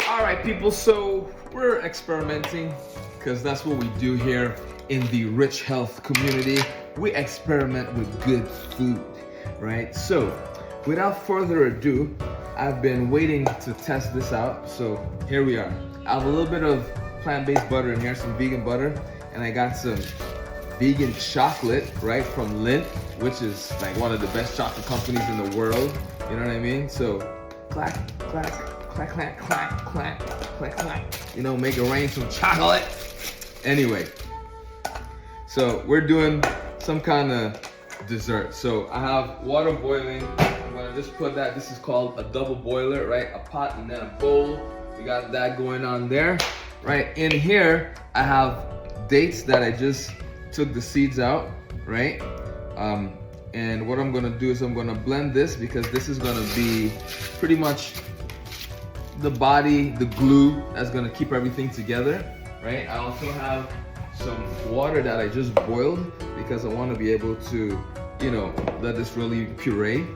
All right, people, so we're experimenting because that's what we do here in the Rich Health community. We experiment with good food, right? So without further ado, I've been waiting to test this out. So here we are. I have a little bit of plant-based butter in here, some vegan butter, and I got some vegan chocolate, right, from Lindt, which is like one of the best chocolate companies in the world. You know what I mean? So clack, clack, clack, clack, clack, clack, clack, clack. You know, make it rain some chocolate. Anyway, so we're doing some kind of dessert. So I have water boiling. I'm gonna just put that. This is called a double boiler, right? A pot and then a bowl. We got that going on there, right? In here, I have dates that I just took the seeds out, right? And what I'm gonna do is I'm gonna blend this because this is gonna be pretty much the body, the glue that's gonna keep everything together, right? I also have some water that I just boiled because I want to be able to, you know, let this really puree,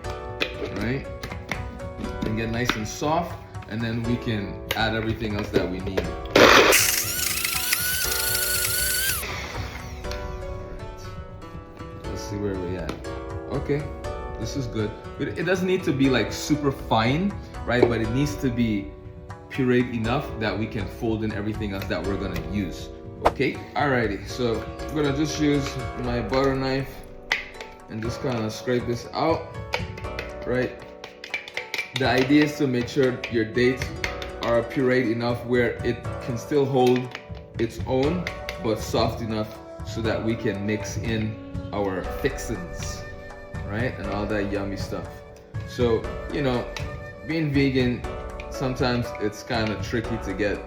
right? And get nice and soft, and then we can add everything else that we need. Let's see where we're at. Okay, this is good. It doesn't need to be like super fine, right? But it needs to be pureed enough that we can fold in everything else that we're gonna use. Okay, alrighty. So I'm gonna just use my butter knife and just kind of scrape this out, right? The idea is to make sure your dates are pureed enough where it can still hold its own, but soft enough so that we can mix in our fixins, right? And all that yummy stuff. So, you know, being vegan, sometimes it's kind of tricky to get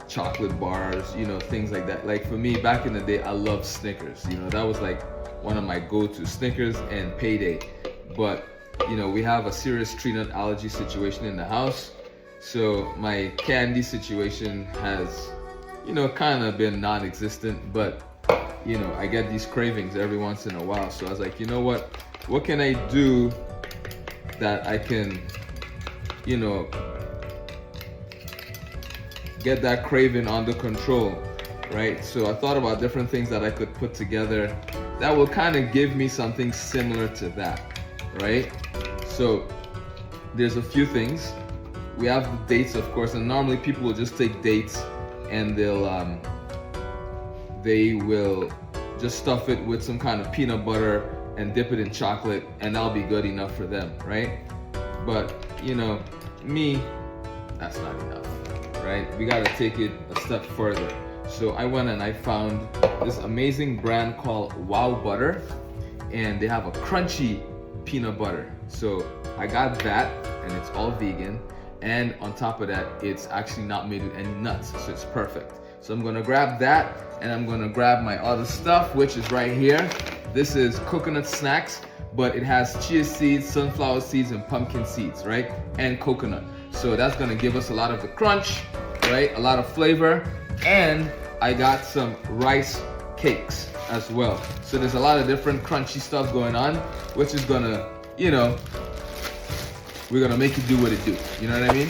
chocolate bars, you know, things like that. Like for me, back in the day, I loved Snickers. You know, that was like one of my go-to, Snickers and Payday. But, you know, we have a serious tree nut allergy situation in the house. So my candy situation has, you know, kind of been non-existent, but you know, I get these cravings every once in a while. So I was like, you know what can I do that I can, you know, get that craving under control, right? So I thought about different things that I could put together that will kind of give me something similar to that, right? So there's a few things. We have the dates, of course, and normally people will just take dates and they will just stuff it with some kind of peanut butter and dip it in chocolate, and that'll be good enough for them, right? But you know, me, that's not enough, right? We gotta take it a step further. So I went and I found this amazing brand called Wow Butter, and they have a crunchy peanut butter. So I got that, and it's all vegan, and on top of that, it's actually not made with any nuts, so it's perfect. So I'm gonna grab that, and I'm gonna grab my other stuff, which is right here. This is coconut snacks, but it has chia seeds, sunflower seeds, and pumpkin seeds, right? And coconut. So that's gonna give us a lot of the crunch, right? A lot of flavor. And I got some rice cakes as well. So there's a lot of different crunchy stuff going on, which is gonna, you know, we're gonna make it do what it do. You know what I mean?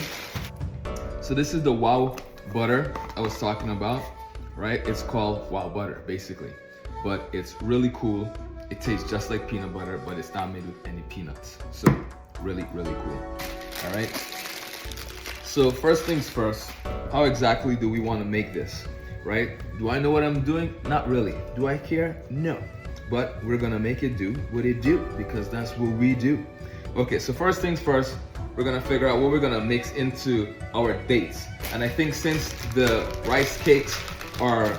So this is the Wow Butter I was talking about, right? It's called Wow Butter, basically. But it's really cool. It tastes just like peanut butter, but it's not made with any peanuts. So really, really cool. All right. So first things first, how exactly do we want to make this, right? Do I know what I'm doing? Not really. Do I care? No. But we're gonna make it do what it do because that's what we do. Okay, so first things first, we're gonna figure out what we're gonna mix into our dates. And I think since the rice cakes are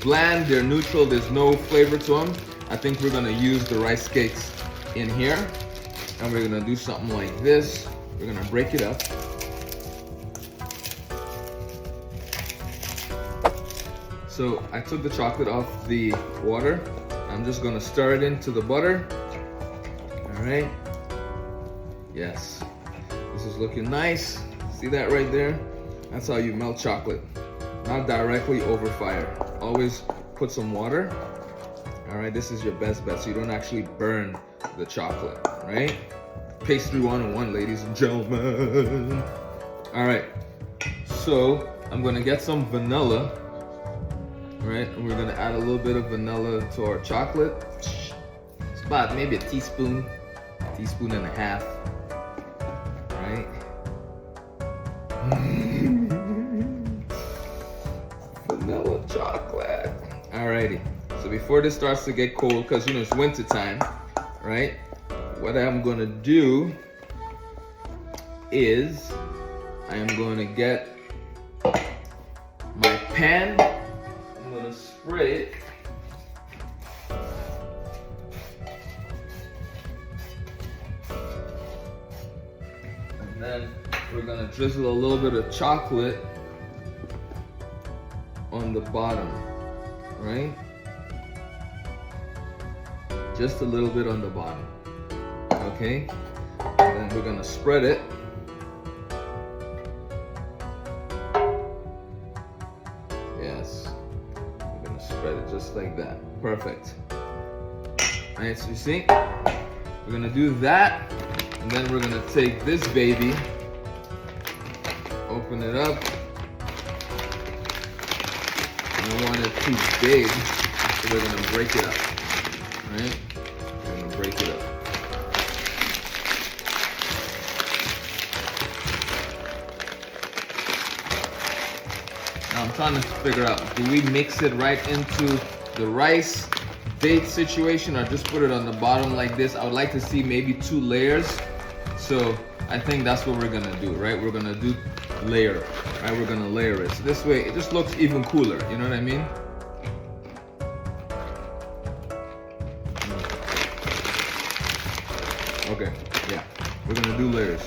bland, they're neutral, there's no flavor to them, I think we're gonna use the rice cakes in here. And we're gonna do something like this. We're gonna break it up. So I took the chocolate off the water. I'm just gonna stir it into the butter. All right. Yes, this is looking nice. See that right there? That's how you melt chocolate. Not directly over fire. Always put some water. All right, this is your best bet so you don't actually burn the chocolate, right? Pastry 101, ladies and gentlemen. All right, So I'm gonna get some vanilla, right? And we're gonna add a little bit of vanilla to our chocolate. It's about maybe a teaspoon and a half, right? Vanilla chocolate. Alrighty. So before this starts to get cold, because you know it's winter time, right? What I'm gonna do is I am going to get my pan. I'm going to spray it. And then we're going to drizzle a little bit of chocolate on the bottom, right? Just a little bit on the bottom, okay? And then we're going to spread it. Yes, we're gonna spread it just like that. Perfect. Alright, so you see, we're gonna do that, and then we're gonna take this baby, open it up. I don't want it too big, so we're gonna break it up. Right? We're gonna break it up. Now I'm trying to figure out, do we mix it right into the rice date situation or just put it on the bottom like this? I would like to see maybe 2 layers. So I think that's what we're gonna do, right? We're gonna do layer, right? We're gonna layer it. So this way it just looks even cooler, you know what I mean? Okay, yeah, we're gonna do layers.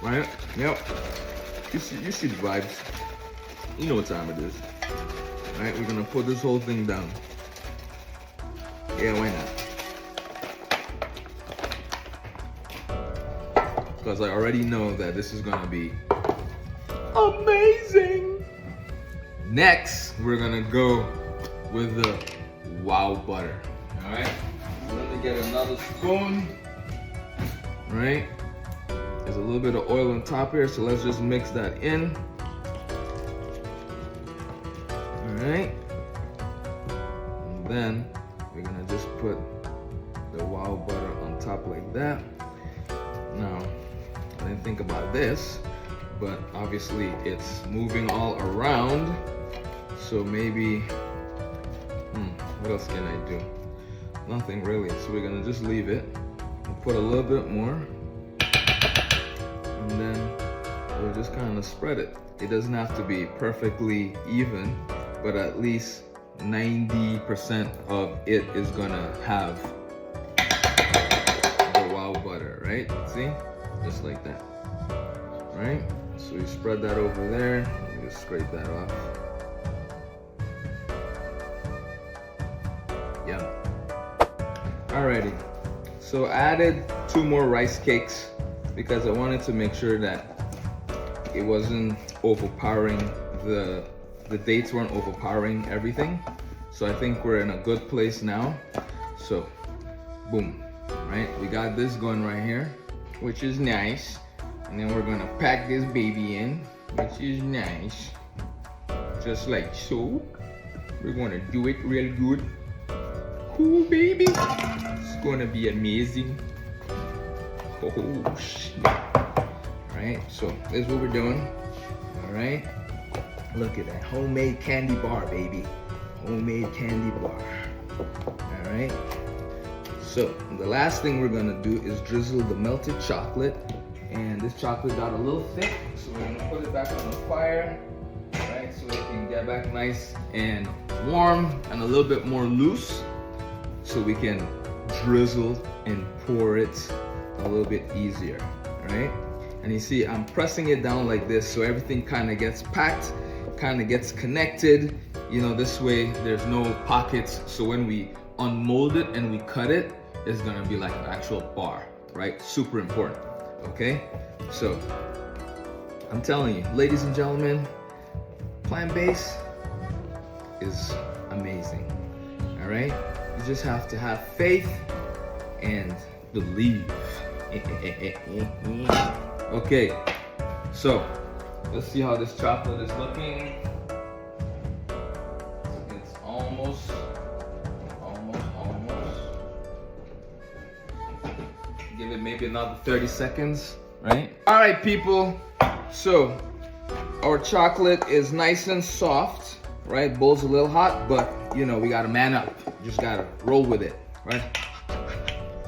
Right? Yep. You see the vibes. You know what time it is. Alright, we're gonna put this whole thing down. Yeah, why not? Because I already know that this is gonna be amazing. Next, we're gonna go with the wow butter. Alright, let me get another spoon. Right? There's a little bit of oil on top here, so let's just mix that in. Alright. And then we're gonna just put the wow butter on top like that. Now, I didn't think about this, but obviously it's moving all around. So maybe, what else can I do? Nothing really, so we're gonna just leave it. We'll put a little bit more. And then we'll just kind of spread it. It doesn't have to be perfectly even, but at least 90% of it is gonna have the wow butter, right? See? Just like that, right? So we spread that over there. Let me just scrape that off. Yeah. Alrighty. So I added 2 more rice cakes because I wanted to make sure that it wasn't overpowering, the dates weren't overpowering everything. So I think we're in a good place now. So, boom, right? We got this going right here, which is nice. And then we're gonna pack this baby in, which is nice. Just like so. We're gonna do it real good. Cool, baby. It's gonna be amazing. Oh shit. Alright, so this is what we're doing. Alright. Look at that. Homemade candy bar, baby. Homemade candy bar. Alright. So the last thing we're gonna do is drizzle the melted chocolate. And this chocolate got a little thick, so we're gonna put it back on the fire. Alright, so it can get back nice and warm and a little bit more loose. So we can drizzle and pour it a little bit easier, right? And you see, I'm pressing it down like this so everything kind of gets packed, kind of gets connected. You know, this way there's no pockets. So when we unmold it and we cut it, it's gonna be like an actual bar, right? Super important, okay? So I'm telling you, ladies and gentlemen, plant-based is amazing, all right? You just have to have faith and believe. Okay, So let's see how this chocolate is looking. It's almost. Give it maybe another 30 seconds, right? All right, people. So our chocolate is nice and soft, right? Bowl's a little hot, but you know, we gotta man up. Just gotta roll with it, right?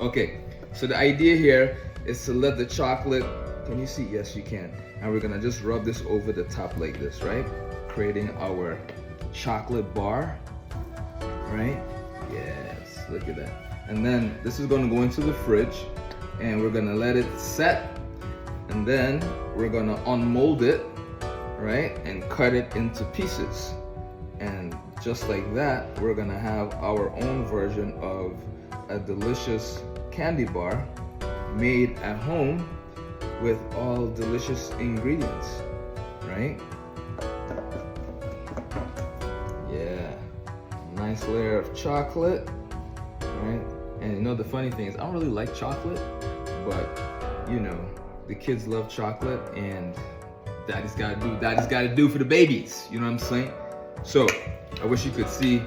Okay, so the idea here is to let the chocolate, can you see? Yes, you can. And we're gonna just rub this over the top like this, right? Creating our chocolate bar, right? Yes, look at that. And then this is gonna go into the fridge and we're gonna let it set. And then we're gonna unmold it, right? And cut it into pieces. And just like that, we're gonna have our own version of a delicious candy bar made at home with all delicious ingredients, right? Yeah, nice layer of chocolate, right? And you know the funny thing is, I don't really like chocolate, but you know, the kids love chocolate and daddy's gotta do for the babies, you know what I'm saying? So, I wish you could see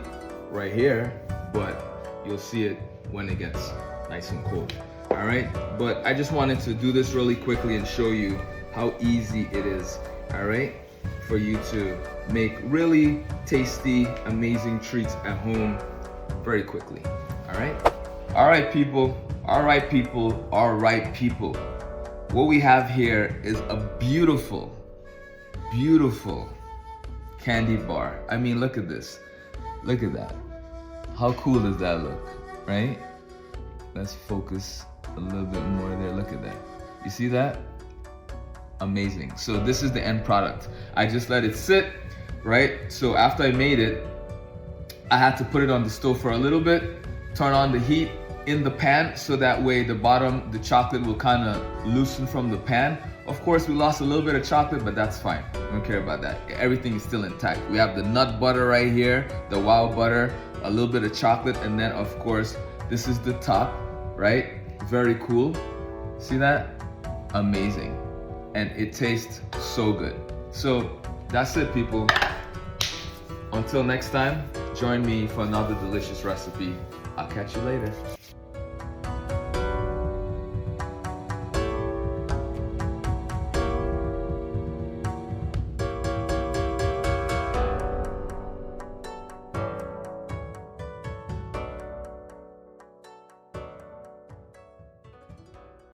right here, but you'll see it when it gets nice and cold. All right, but I just wanted to do this really quickly and show you how easy it is, all right, for you to make really tasty, amazing treats at home very quickly, all right? All right, people, all right, people, all right, people. What we have here is a beautiful, beautiful candy bar. I mean, look at this. Look at that. How cool does that look, right? Let's focus a little bit more there. Look at that. You see that? Amazing. So this is the end product. I just let it sit, right? So after I made it, I had to put it on the stove for a little bit, turn on the heat in the pan so that way the bottom, the chocolate will kind of loosen from the pan. Of course, we lost a little bit of chocolate, but that's fine. I don't care about that. Everything is still intact. We have the nut butter right here, the wow butter, a little bit of chocolate, and then of course, this is the top, right? Very cool. See that? Amazing. And it tastes so good. So that's it, people. Until next time, join me for another delicious recipe. I'll catch you later.